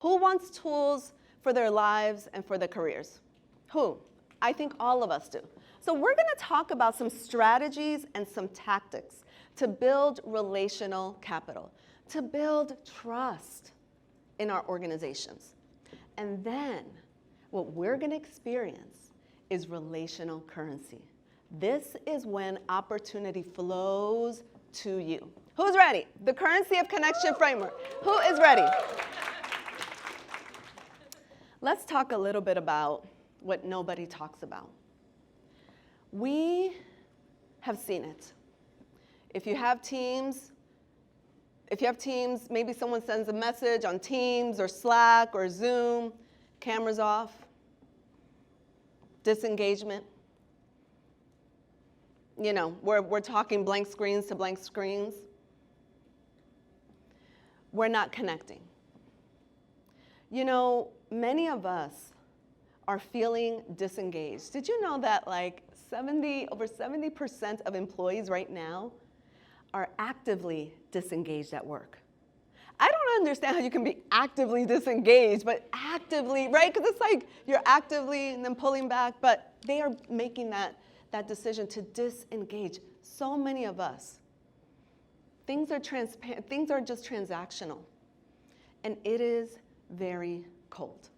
Who wants tools for their lives and for their careers? Who? I think all of us do. So we're going to talk about some strategies and some tactics to build relational capital, to build trust in our organizations. And then what we're going to experience is relational currency. This is when opportunity flows to you. Who's ready? The currency of connection framework. Who is ready? Let's talk a little bit about what nobody talks about. We have seen it. If you have teams, maybe someone sends a message on Teams or Slack or Zoom, cameras off, disengagement. You know, we're talking blank screens to blank screens. We're not connecting. You know, many of us are feeling disengaged. Did you know that like over 70% of employees right now are actively disengaged at work? I don't understand how you can be actively disengaged, but actively, right? Because it's like you're actively and then pulling back, but they are making that decision to disengage. So many of us, things are just transactional, and it is very cold.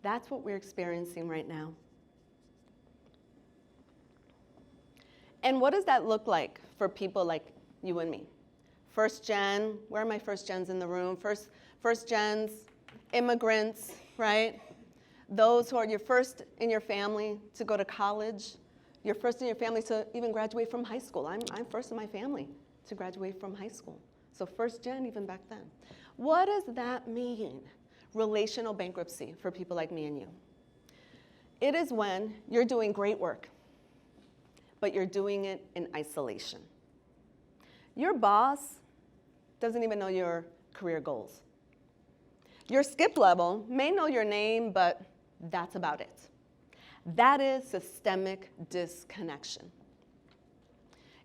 That's what we're experiencing right now. And what does that look like for people like you and me? First gen, where are my first gens in the room? First gens, immigrants, right? Those who are your first in your family to go to college. You're first in your family to even graduate from high school. I'm first in my family to graduate from high school. So first gen even back then. What does that mean? Relational bankruptcy for people like me and you. It is when you're doing great work, but you're doing it in isolation. Your boss doesn't even know your career goals. Your skip level may know your name, but that's about it. That is systemic disconnection.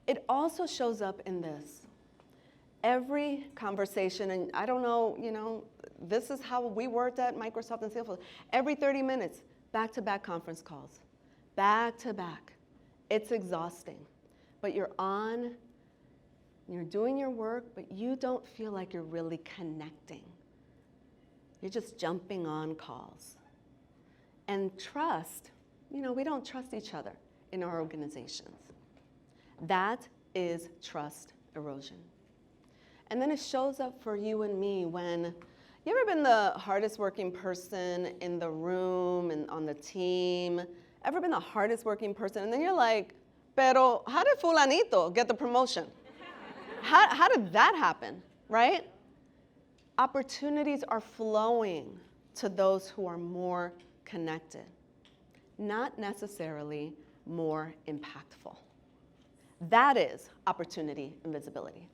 It also shows up in this. Every conversation, and I don't know, you know, this is how we worked at Microsoft and Salesforce. Every 30 minutes, back-to-back conference calls, back-to-back. It's exhausting, but you're doing your work, but you don't feel like you're really connecting. You're just jumping on calls. And trust, you know, we don't trust each other in our organizations. That is trust erosion. And then it shows up for you and me when, you ever been the hardest working person in the room and on the team? Ever been the hardest working person? And then you're like, pero how did fulanito get the promotion? How did that happen, right? Opportunities are flowing to those who are more connected, not necessarily more impactful. That is opportunity and visibility.